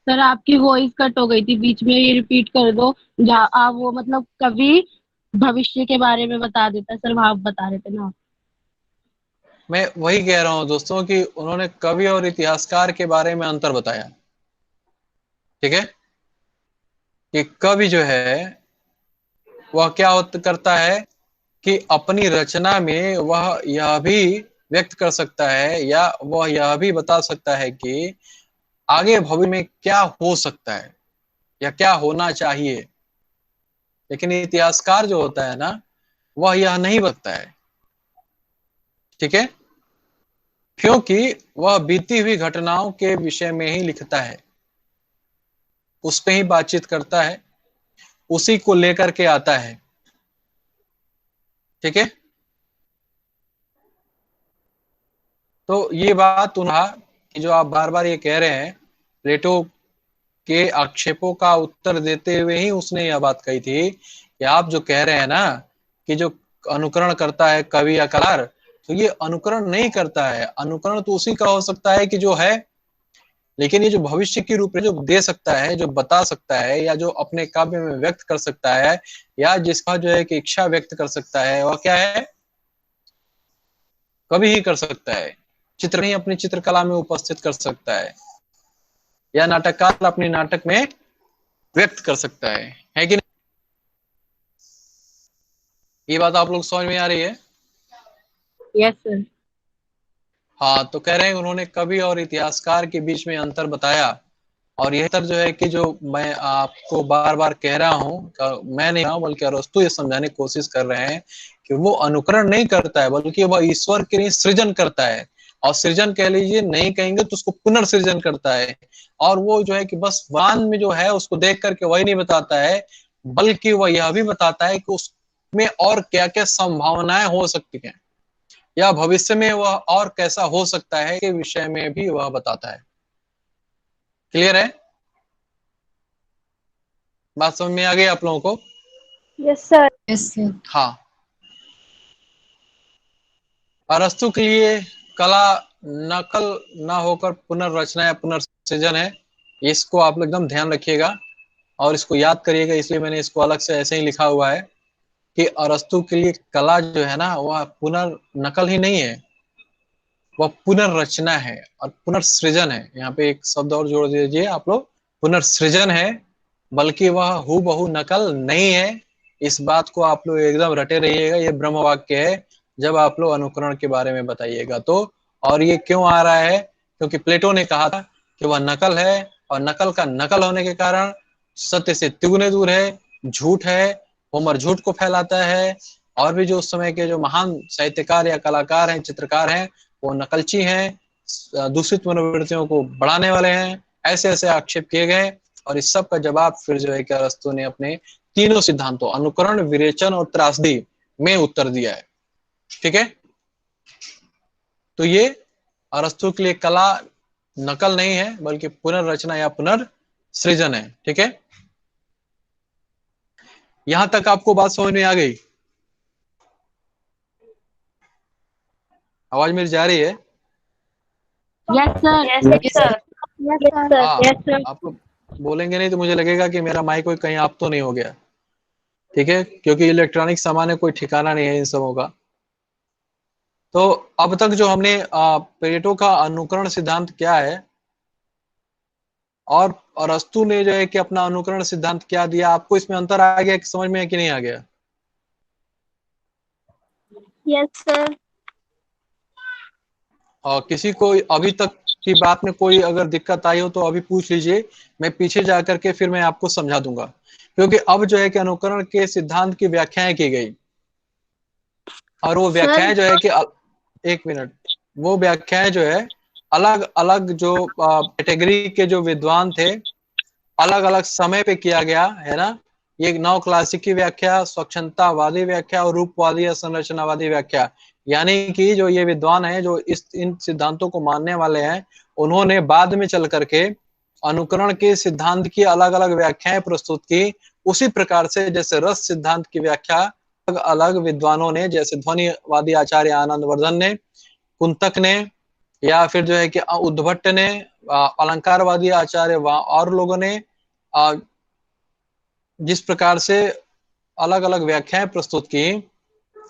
सर आपकी वॉइस कट हो गई थी बीच में, ये रिपीट कर दो। जहाँ आप वो मतलब कवि भविष्य के बारे में बता देता सर, आप बता रहे थे ना। मैं वही कह रहा हूं दोस्तों कि उन्होंने कवि और इतिहासकार के बारे में अंतर बताया। ठीक है, कि कवि जो है वह क्या करता है कि अपनी रचना में वह यह भी व्यक्त कर सकता है या वह यह भी बता सकता है कि आगे भविष्य में क्या हो सकता है या क्या होना चाहिए। लेकिन इतिहासकार जो होता है ना, वह यह नहीं बताता है। ठीक है, क्योंकि वह बीती हुई घटनाओं के विषय में ही लिखता है, उस पे ही बातचीत करता है, उसी को लेकर के आता है। ठीक है, तो ये बात उन्हें कि जो आप बार बार ये कह रहे हैं, प्लेटो के आक्षेपों का उत्तर देते हुए ही उसने यह बात कही थी कि आप जो कह रहे हैं ना कि जो अनुकरण करता है कवि या कलाकार, तो ये अनुकरण नहीं करता है। अनुकरण तो उसी का हो सकता है कि जो है, लेकिन ये जो भविष्य की रूप जो दे सकता है, जो बता सकता है, या जो अपने काव्य में व्यक्त कर सकता है, या जिसका जो है कि इच्छा व्यक्त कर सकता है, वह क्या है, कभी ही कर सकता है। चित्र ही अपनी चित्रकला में उपस्थित कर सकता है, या नाटककार अपने नाटक में व्यक्त कर सकता है कि नहीं? ये बात आप लोग समझ में आ रही है? Yes sir. हाँ, तो कह रहे हैं उन्होंने कवि और इतिहासकार के बीच में अंतर बताया। और यह अंतर जो है कि जो मैं आपको बार बार कह रहा हूँ, मैं नहीं हूँ बल्कि अरस्तु ये समझाने की कोशिश कर रहे हैं कि वो अनुकरण नहीं करता है, बल्कि वह ईश्वर के लिए सृजन करता है। और सृजन कह लीजिए, नहीं कहेंगे तो उसको पुनर्सृजन करता है। और वो जो है कि बस वान में जो है उसको देख करके वही नहीं बताता है, बल्कि वह यह भी बताता है कि उसमें और क्या क्या संभावनाएं हो सकती हैं, या भविष्य में वह और कैसा हो सकता है के विषय में भी वह बताता है। क्लियर है? बात समझ में आ गई आप लोगों को? Yes sir. Yes sir. हाँ, अरस्तु के लिए कला नकल ना होकर पुनर्रचना या पुनर्सृजन है। इसको आप लोग एकदम ध्यान रखिएगा और इसको याद करिएगा, इसलिए मैंने इसको अलग से ऐसे ही लिखा हुआ है कि अरस्तु के लिए कला जो है ना, वह पुनर्नकल ही नहीं है, वह पुनर्रचना है और पुनर्सृजन है। यहाँ पे एक शब्द और जोड़ दीजिए आप लोग, पुनर्सृजन है, बल्कि वह हूबहू नकल नहीं है। इस बात को आप लोग एकदम रटे रहिएगा, ये ब्रह्म वाक्य है जब आप लोग अनुकरण के बारे में बताइएगा तो। और ये क्यों आ रहा है? क्योंकि प्लेटो ने कहा था कि वह नकल है, और नकल का नकल होने के कारण सत्य से तिगुने दूर है, झूठ है, होमर झूठ को फैलाता है। और भी जो उस समय के जो महान साहित्यकार या कलाकार हैं, चित्रकार हैं, वो नकलची हैं, दूषित मनोवृत्तियों को बढ़ाने वाले हैं, ऐसे ऐसे आक्षेप किए गए। और इस सब का जवाब फिर जो है कि अरस्तु ने अपने तीनों सिद्धांतों अनुकरण, विरेचन और त्रासदी में उत्तर दिया है। ठीक है, तो ये अरस्तु के लिए कला नकल नहीं है, बल्कि पुनर्रचना या पुनर्सृजन है। ठीक है, यहां तक आपको बात समझ में आ गई? आवाज मेरी जा रही है? Yes sir. Yes sir. Yes sir. हाँ, यस सर। आप लोग बोलेंगे नहीं तो मुझे लगेगा कि मेरा माइक कोई कहीं आप तो नहीं हो गया। ठीक है, क्योंकि इलेक्ट्रॉनिक सामान है, कोई ठिकाना नहीं है इन सबों का। तो अब तक जो हमने पेरेटो का अनुकरण सिद्धांत क्या है, और अरस्तु ने जो है कि अपना अनुकरण सिद्धांत क्या दिया, आपको इसमें अंतर आ गया कि समझ में है कि नहीं आ गया? Yes sir. और किसी को अभी तक की बात में कोई अगर दिक्कत आई हो तो अभी पूछ लीजिए, मैं पीछे जाकर के फिर मैं आपको समझा दूंगा। क्योंकि अब जो है कि अनुकरण के सिद्धांत की व्याख्याएं की गई, और वो व्याख्याएं जो है कि एक मिनट, वो व्याख्याएं जो है अलग अलग जो कैटेगरी के जो विद्वान थे, अलग अलग समय पे किया गया है ना। ये नव क्लासिकी व्याख्या, स्वच्छंदतावादी व्याख्या और रूपवादी या संरचनावादी व्याख्या। यानी कि जो ये विद्वान हैं जो इन सिद्धांतों को मानने वाले हैं, उन्होंने बाद में चल करके अनुकरण के सिद्धांत की अलग अलग व्याख्याएं प्रस्तुत की। उसी प्रकार से जैसे रस सिद्धांत की व्याख्या अलग अलग विद्वानों ने, जैसे ध्वनिवादी आचार्य आनंदवर्धन ने, कुंतक ने, या फिर जो है कि उद्भट्ट ने, अलंकारवादी आचार्य और लोगों ने जिस प्रकार से अलग अलग व्याख्याएं प्रस्तुत की,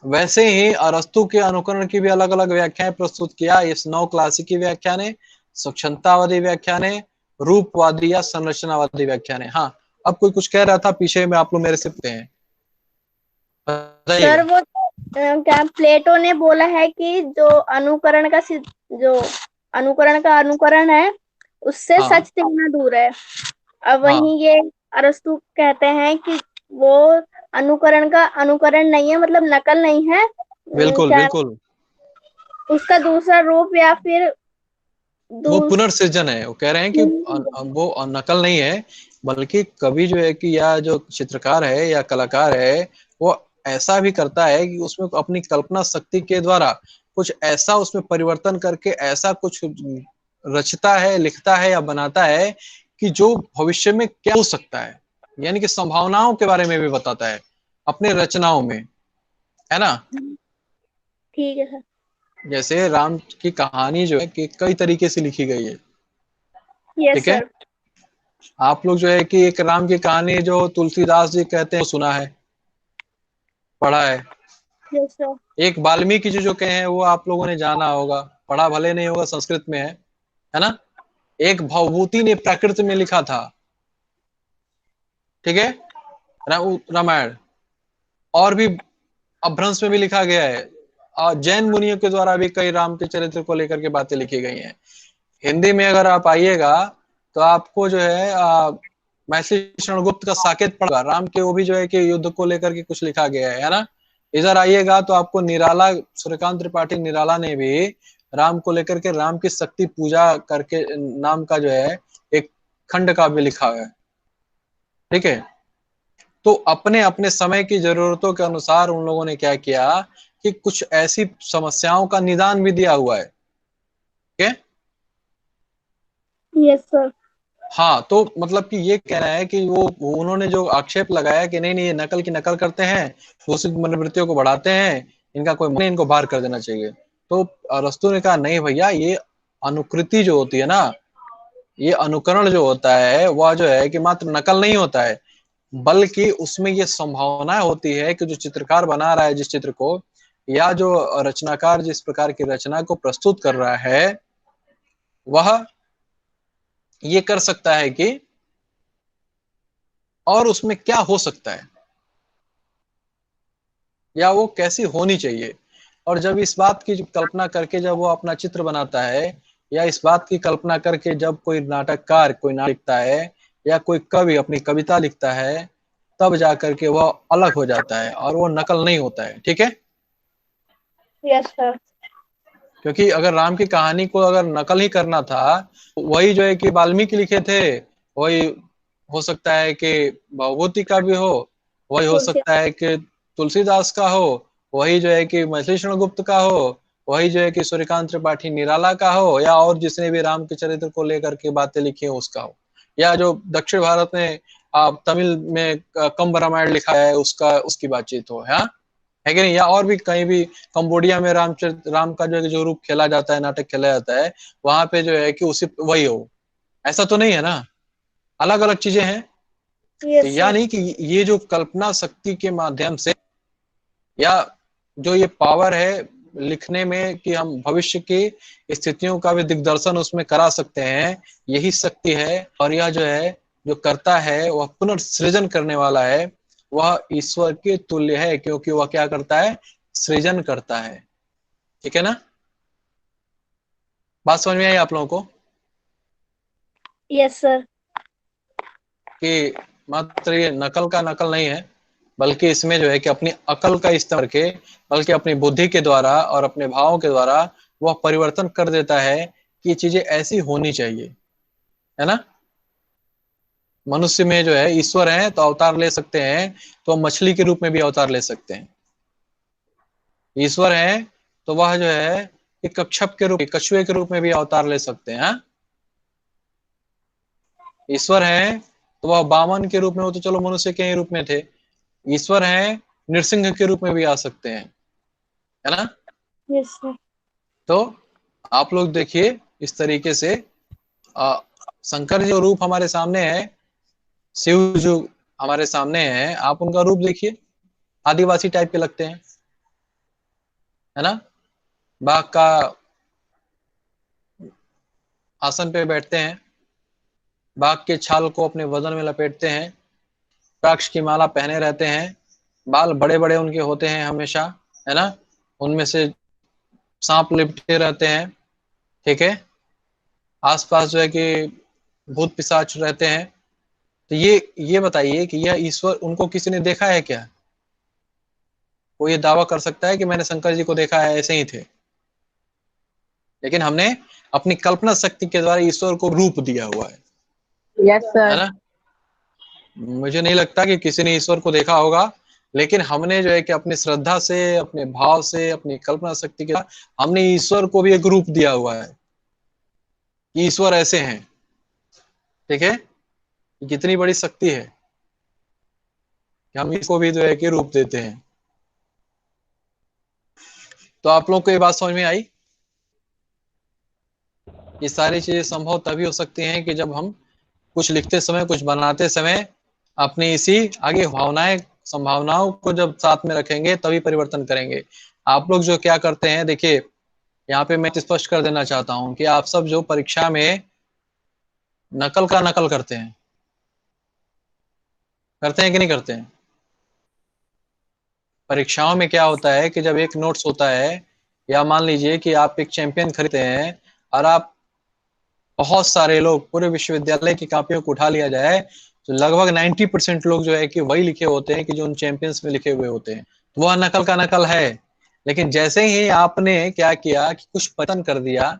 वैसे ही अरस्तु के अनुकरण की भी अलग अलग व्याख्याएं प्रस्तुत किया। इस नौ क्लासिकी व्याख्या ने, स्वच्छंदतावादी व्याख्या ने, रूपवादी या संरचनावादी व्याख्या ने। हाँ, अब कोई कुछ कह रहा था पीछे में, आप लोग मेरे से पूछते हैं, सर बताइएगा। वो क्या प्लेटो ने बोला है कि जो अनुकरण का जो अनुकरण का अनुकरण है उससे हाँ सच कितना दूर है। अब हाँ, वहीं ये अरस्तु कहते हैं कि वो अनुकरण का अनुकरण नहीं है, मतलब नकल नहीं है। बिल्कुल क्या बिल्कुल, उसका दूसरा रूप या फिर वो दूस पुनर्सृजन है। वो कह रहे हैं कि वो नकल नहीं है, बल्कि कवि जो है कि या जो चित्रकार है या कलाकार है, वो ऐसा भी करता है कि उसमें अपनी कल्पना शक्ति के द्वारा कुछ ऐसा उसमें परिवर्तन करके ऐसा कुछ रचता है, लिखता है या बनाता है कि जो भविष्य में क्या हो सकता है, यानी कि संभावनाओं के बारे में भी बताता है अपने रचनाओं में, है ना। ठीक है सर। जैसे राम की कहानी जो है कि कई तरीके से लिखी गई है, यस ठीक है। सर। आप लोग जो है कि एक राम की कहानी जो तुलसीदास जी कहते हैं वो सुना है, पढ़ा है। Yes sir. एक वाल्मीकि जी जो कहे हैं वो आप लोगों ने जाना होगा, पढ़ा भले नहीं होगा, संस्कृत में है ना। एक भवभूति ने प्राकृत में लिखा था, ठीक है, रामायण। और भी अपभ्रंश में भी लिखा गया है, और जैन मुनियों के द्वारा भी कई राम के चरित्र को लेकर के बातें लिखी गई हैं। हिंदी में अगर आप आइएगा तो आपको जो है महर्षि शरणगुप्त का साकेत पढ़ा राम के, वो भी जो है कि युद्ध को लेकर के कुछ लिखा गया है ना। इधर आइएगा तो आपको निराला, सूर्यकांत त्रिपाठी निराला ने भी राम को लेकर के राम की शक्ति पूजा करके नाम का जो है एक खंड काव्य लिखा हुआ है, ठीक है। तो अपने अपने समय की जरूरतों के अनुसार उन लोगों ने क्या किया कि कुछ ऐसी समस्याओं का निदान भी दिया हुआ है, ठीक है। Yes sir. हाँ, तो मतलब कि ये कहना है कि वो उन्होंने जो आक्षेप लगाया कि नहीं नहीं ये नकल की नकल करते हैं, दूसरी मनोवृत्तियों को बढ़ाते हैं, इनका कोई नहीं, इनको बाहर कर देना चाहिए। तो अरस्तु ने कहा नहीं भैया, ये अनुकृति जो होती है ना, ये अनुकरण जो होता है वह जो है कि मात्र नकल नहीं होता है, बल्कि उसमें ये संभावना होती है कि जो चित्रकार बना रहा है जिस चित्र को, या जो रचनाकार जिस प्रकार की रचना को प्रस्तुत कर रहा है, वह ये कर सकता है कि और उसमें क्या हो सकता है या वो कैसी होनी चाहिए। और जब इस बात की कल्पना करके जब वो अपना चित्र बनाता है, या इस बात की कल्पना करके जब कोई नाटककार कोई नाटक लिखता है या कोई कवि अपनी कविता लिखता है, तब जाकर के वह अलग हो जाता है और वो नकल नहीं होता है, ठीक है। Yes sir. क्योंकि अगर राम की कहानी को अगर नकल ही करना था, वही जो है कि वाल्मीकि लिखे थे, वही हो सकता है कि भवभूति का भी हो, वही हो तुलसी। सकता है कि तुलसीदास का हो, वही जो है कि महर्षि शरणगुप्त का हो, वही जो है कि सूर्यकांत त्रिपाठी निराला का हो, या और जिसने भी राम के चरित्र को लेकर के बातें लिखी हो उसका हो, या जो दक्षिण भारत में तमिल में कंब रामायण लिखा है उसका, उसकी बातचीत हो, है कि नहीं। या और भी कहीं भी कंबोडिया में राम का जो है जो रूप खेला जाता है, नाटक खेला जाता है, वहां पे जो है कि उसी वही हो, ऐसा तो नहीं है ना, अलग अलग चीजें हैं। तो यस सर। यानी कि ये जो कल्पना शक्ति के माध्यम से, या जो ये पावर है लिखने में कि हम भविष्य की स्थितियों का भी दिग्दर्शन उसमें करा सकते हैं, यही शक्ति है। और यह जो है जो करता है वह पुनर्सृजन करने वाला है, वह ईश्वर के तुल्य है, क्योंकि वह क्या करता है, सृजन करता है, ठीक है ना। बात समझ में आई आप लोगों को यस सर। कि मात्र ये नकल का नकल नहीं है, बल्कि इसमें जो है कि अपनी अकल का इस्तेमाल करके, बल्कि अपनी बुद्धि के द्वारा और अपने भावों के द्वारा वह परिवर्तन कर देता है कि ये चीजें ऐसी होनी चाहिए, है ना। मनुष्य में जो है ईश्वर है तो अवतार ले सकते हैं, तो मछली के रूप में भी अवतार ले सकते हैं। ईश्वर है तो वह जो है एक कच्छप के रूप, कछुए के रूप में भी अवतार ले सकते हैं, हाँ? ईश्वर है तो वह बामन के रूप में, वो तो चलो मनुष्य के ही रूप में थे। ईश्वर है नृसिंह के रूप में भी आ सकते हैं, है ना। Yes sir. तो आप लोग देखिए इस तरीके से शंकर जो रूप हमारे सामने है, शिव जो हमारे सामने है, आप उनका रूप देखिए, आदिवासी टाइप के लगते हैं, है ना। बाघ का आसन पे बैठते हैं, बाघ के छाल को अपने वजन में लपेटते हैं, रुद्राक्ष की माला पहने रहते हैं, बाल बड़े बड़े उनके होते हैं हमेशा, है ना। उनमें से सांप लिपटे रहते हैं, ठीक है। आसपास जो है कि भूत पिशाच रहते हैं। तो ये बताइए कि यह ईश्वर, उनको किसी ने देखा है क्या? वो ये दावा कर सकता है कि मैंने शंकर जी को देखा है, ऐसे ही थे? लेकिन हमने अपनी कल्पना शक्ति के द्वारा ईश्वर को रूप दिया हुआ है यस सर। ना। मुझे नहीं लगता कि किसी ने ईश्वर को देखा होगा, लेकिन हमने जो है कि अपनी श्रद्धा से, अपने भाव से, अपनी कल्पना शक्ति के साथ हमने ईश्वर को भी एक रूप दिया हुआ है कि ईश्वर ऐसे हैं, ठीक है। कितनी बड़ी शक्ति है कि हम इसको भी जो है कि रूप देते हैं। तो आप लोगों को ये बात समझ में आई? ये सारी चीजें संभव तभी हो सकती हैं कि जब हम कुछ लिखते समय, कुछ बनाते समय अपनी इसी आगे भावनाएं, संभावनाओं को जब साथ में रखेंगे तभी परिवर्तन करेंगे। आप लोग जो क्या करते हैं, देखिए यहाँ पे मैं स्पष्ट कर देना चाहता हूं कि आप सब जो परीक्षा में नकल का नकल करते हैं कि नहीं करते हैं? परीक्षाओं में क्या होता है कि जब एक नोट्स होता है, या मान लीजिए कि आप एक चैंपियन खरीदते हैं और आप बहुत सारे लोग, पूरे विश्वविद्यालय की कॉपियों को उठा लिया जाए तो लगभग 90% लोग जो है कि वही लिखे होते हैं कि जो उन चैंपियंस में लिखे हुए होते हैं। तो वह नकल का नकल है। लेकिन जैसे ही आपने क्या किया कि कुछ पतन कर दिया,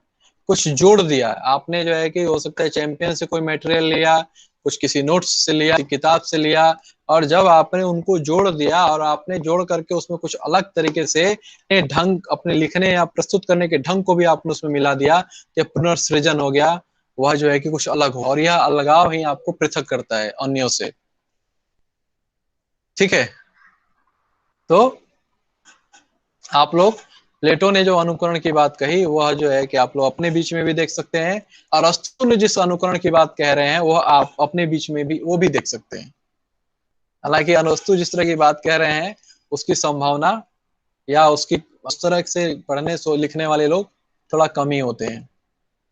कुछ जोड़ दिया, आपने जो है कि हो सकता है चैंपियन से कोई मटेरियल लिया, कुछ किसी नोट्स से लिया, किताब से लिया, और जब आपने उनको जोड़ दिया और आपने जोड़ करके उसमें कुछ अलग तरीके से ढंग, अपने लिखने या प्रस्तुत करने के ढंग को भी आपने उसमें मिला दिया, तो पुनर्सृजन हो गया। वह जो है कि कुछ अलग हो, और यह अलगाव ही आपको पृथक करता है अन्यों से, ठीक है। तो आप लोग, प्लेटो ने जो अनुकरण की बात कही वह जो है कि आप लोग अपने बीच में भी देख सकते हैं, और अरस्तु ने जिस अनुकरण की बात कह रहे हैं वह आप अपने बीच में भी वो भी देख सकते हैं। हालांकि अरस्तु जिस तरह की बात कह रहे हैं उसकी संभावना या उसकी उस तरह से पढ़ने सो लिखने वाले लोग थोड़ा कम ही होते हैं।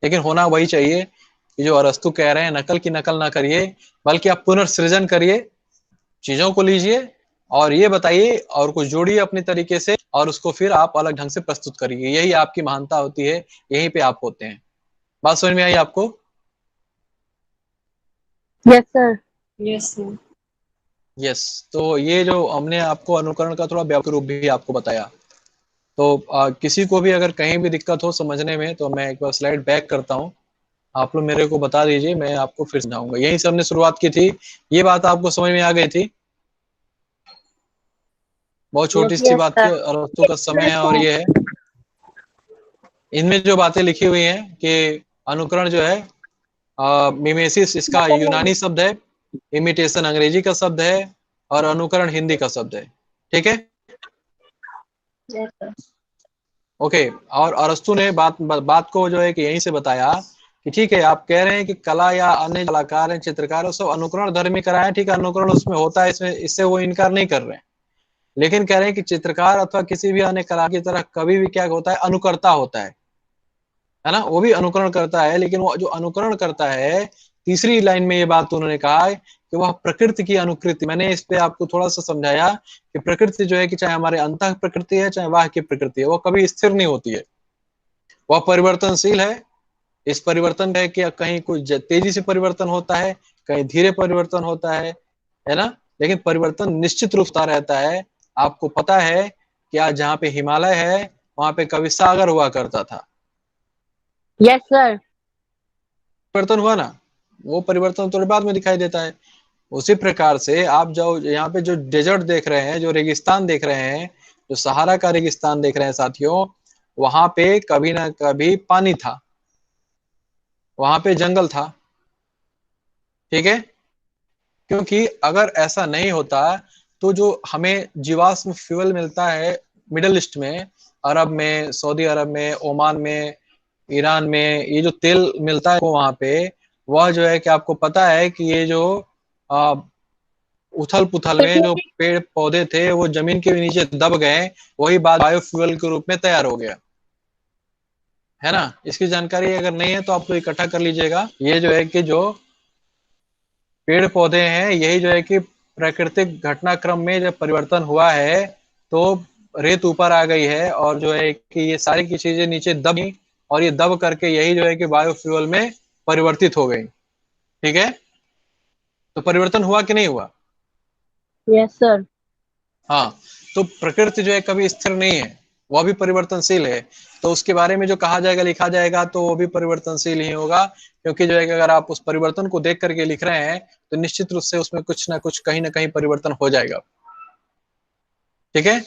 लेकिन होना वही चाहिए कि जो अरस्तु कह रहे हैं, नकल की नकल ना करिए, बल्कि आप पुनर्सृजन करिए, चीजों को लीजिए और ये बताइए और कुछ जोड़िए अपने तरीके से, और उसको फिर आप अलग ढंग से प्रस्तुत करिए। यही आपकी महानता होती है, यहीं पे आप होते हैं। बात समझ में आई आपको? Yes sir. Yes sir. Yes. तो ये जो हमने आपको अनुकरण का थोड़ा व्यापक रूप भी आपको बताया, तो किसी को भी अगर कहीं भी दिक्कत हो समझने में तो मैं एक बार स्लाइड बैक करता हूँ, आप लोग मेरे को बता दीजिए, मैं आपको फिर समझाऊंगा। यहीं से हमने शुरुआत की थी, ये बात आपको समझ में आ गई थी? बहुत छोटी सी बात थी, अरस्तु का समय है और ये है। इनमें जो बातें लिखी हुई हैं कि अनुकरण जो है, मिमेसिस इसका यूनानी शब्द है, इमिटेशन अंग्रेजी का शब्द है, और अनुकरण हिंदी का शब्द है, ठीक है। Yes sir. ओके। और अरस्तु ने बात को जो है कि यहीं से बताया कि ठीक है, आप कह रहे हैं कि कला या अन्य कलाकार हैं, चित्रकार, सब अनुकरण धर्मी कराए, ठीक है, अनुकरण उसमें होता है, इसमें इससे वो इनकार नहीं कर रहे हैं। लेकिन कह रहे हैं कि चित्रकार अथवा किसी भी अन्य कला की तरह कभी भी क्या होता है, अनुकर्ता होता है ना। वो भी अनुकरण करता है, लेकिन वो जो अनुकरण करता है, तीसरी लाइन में ये बात उन्होंने कहा है कि वह प्रकृति की अनुकृति। मैंने इस पे आपको थोड़ा सा समझाया कि प्रकृति जो है कि चाहे हमारे अंतः प्रकृति है चाहे बाह्य की प्रकृति है, वो कभी स्थिर नहीं होती है, वह परिवर्तनशील है। इस परिवर्तन है कि कहीं कुछ तेजी से परिवर्तन होता है, कहीं धीरे परिवर्तन होता है ना। लेकिन परिवर्तन निश्चित रूप से रहता है। आपको पता है कि आज जहाँ पे हिमालय है वहां पे कभी सागर हुआ करता था। Yes sir. परिवर्तन हुआ ना, वो परिवर्तन थोड़ी बाद में दिखाई देता है। उसी प्रकार से आप जो यहाँ पे जो डेजर्ट देख रहे हैं, जो रेगिस्तान देख रहे हैं, जो सहारा का रेगिस्तान देख रहे हैं साथियों, वहां पे कभी ना कभी पानी था, वहां पे जंगल था, ठीक है। क्योंकि अगर ऐसा नहीं होता तो जो हमें जीवाश्म फ्यूल मिलता है मिडल ईस्ट में, अरब में, सऊदी अरब में, ओमान में, ईरान में, ये जो तेल मिलता है वहां पे, वह जो है कि आपको पता है कि ये जो उथल पुथल में जो पेड़ पौधे थे वो जमीन के नीचे दब गए, वही बात बायोफ्यूल के रूप में तैयार हो गया, है ना। इसकी जानकारी अगर नहीं है तो आप लोग इकट्ठा कर लीजिएगा। ये जो है कि जो पेड़ पौधे हैं, यही जो है कि प्राकृतिक घटनाक्रम में जब परिवर्तन हुआ है तो रेत ऊपर आ गई है और जो है कि ये सारी की चीजें नीचे दबी और ये दब करके यही जो है कि बायोफ्यूल में परिवर्तित हो गई। ठीक है, तो परिवर्तन हुआ कि नहीं हुआ? Yes sir. हाँ, तो प्रकृति जो है कभी स्थिर नहीं है, वह भी परिवर्तनशील है। तो उसके बारे में जो कहा जाएगा, लिखा जाएगा, तो वो भी परिवर्तनशील ही होगा, क्योंकि जो है कि अगर आप उस परिवर्तन को देख करके लिख रहे हैं तो निश्चित रूप से उसमें कुछ ना कुछ कहीं ना कहीं परिवर्तन हो जाएगा। ठीक है,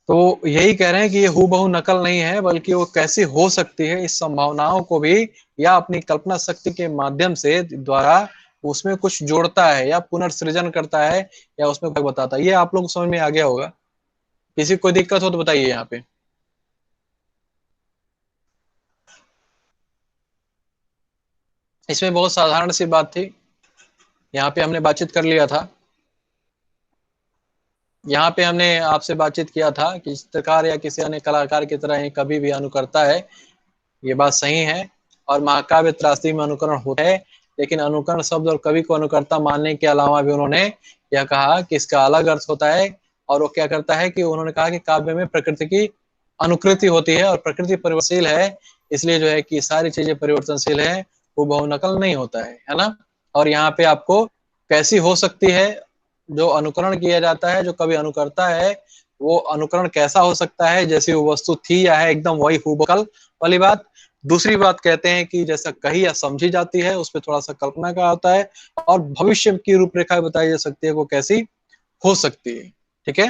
तो यही कह रहे हैं कि ये हूबहू नकल नहीं है, बल्कि वो कैसी हो सकती है इस संभावनाओं को भी या अपनी कल्पना शक्ति के माध्यम से द्वारा उसमें कुछ जोड़ता है या पुनर्सृजन करता है या उसमें कुछ बताता है। ये आप लोग को समझ में आ गया होगा। किसी को कोई दिक्कत हो तो बताइए यहाँ पे। इसमें बहुत साधारण सी बात थी, यहाँ पे हमने बातचीत कर लिया था। यहाँ पे हमने आपसे बातचीत किया था कि चित्रकार या किसी अन्य कलाकार की तरह ही कभी भी अनुकरता है, ये बात सही है। और महाकाव्य त्रासदी में अनुकरण होता है, लेकिन अनुकरण शब्द और कवि को अनुकर्ता मानने के अलावा भी उन्होंने यह कहा कि इसका अलग अर्थ होता है। और वो क्या करता है कि उन्होंने कहा कि काव्य में प्रकृति की अनुकृति होती है और प्रकृति परिवर्तनशील है, इसलिए जो है कि सारी चीजें परिवर्तनशील है, वो बहु नकल नहीं होता है ना। और यहाँ पे आपको कैसी हो सकती है, जो अनुकरण किया जाता है, जो कभी अनुकरता है, वो अनुकरण कैसा हो सकता है, जैसी वो वस्तु थी या है एकदम वही हूबहू वाली बात। दूसरी बात कहते हैं कि जैसा कही या समझी जाती है उसपे थोड़ा सा कल्पना का आता है, और भविष्य की रूपरेखा बताई जा सकती है वो कैसी हो सकती है। ठीक है,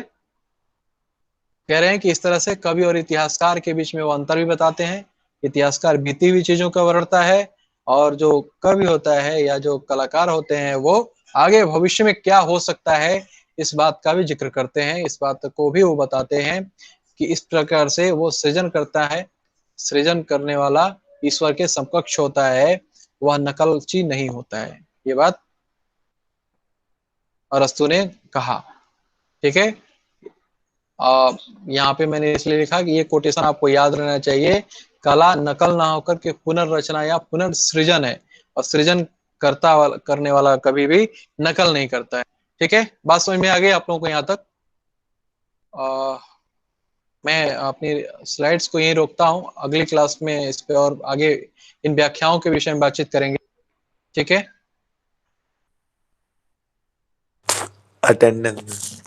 कह रहे हैं कि इस तरह से कवि और इतिहासकार के बीच में वो अंतर भी बताते हैं। इतिहासकार बीती हुई चीजों का वर्णता है, और जो कवि होता है या जो कलाकार होते हैं वो आगे भविष्य में क्या हो सकता है इस बात का भी जिक्र करते हैं। इस बात को भी वो बताते हैं कि इस प्रकार से वो सृजन करता है, सृजन करने वाला ईश्वर के समकक्ष होता है, वह नकलची नहीं होता है। ये बात अरस्तु ने कहा। ठीक है, यहाँ पे मैंने इसलिए लिखा कि ये कोटेशन आपको याद रहना चाहिए। कला नकल ना होकर के पुनर्रचना या पुनर्सृजन है, और सृजन करने वाला कभी भी नकल नहीं करता है। ठीक है, बात समझ में आ गई आप लोगों को यहाँ तक? मैं अपनी स्लाइड्स को यहीं रोकता हूँ, अगली क्लास में इस पे और आगे इन व्याख्याओं के विषय में बातचीत करेंगे। ठीक है, अटेंडेंस।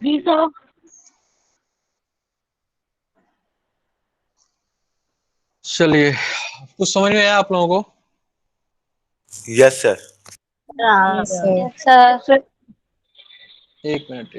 जी सर। चलिए, कुछ समझ में आया आप लोगों को? Yes sir. Yes, sir. Sir. एक मिनट।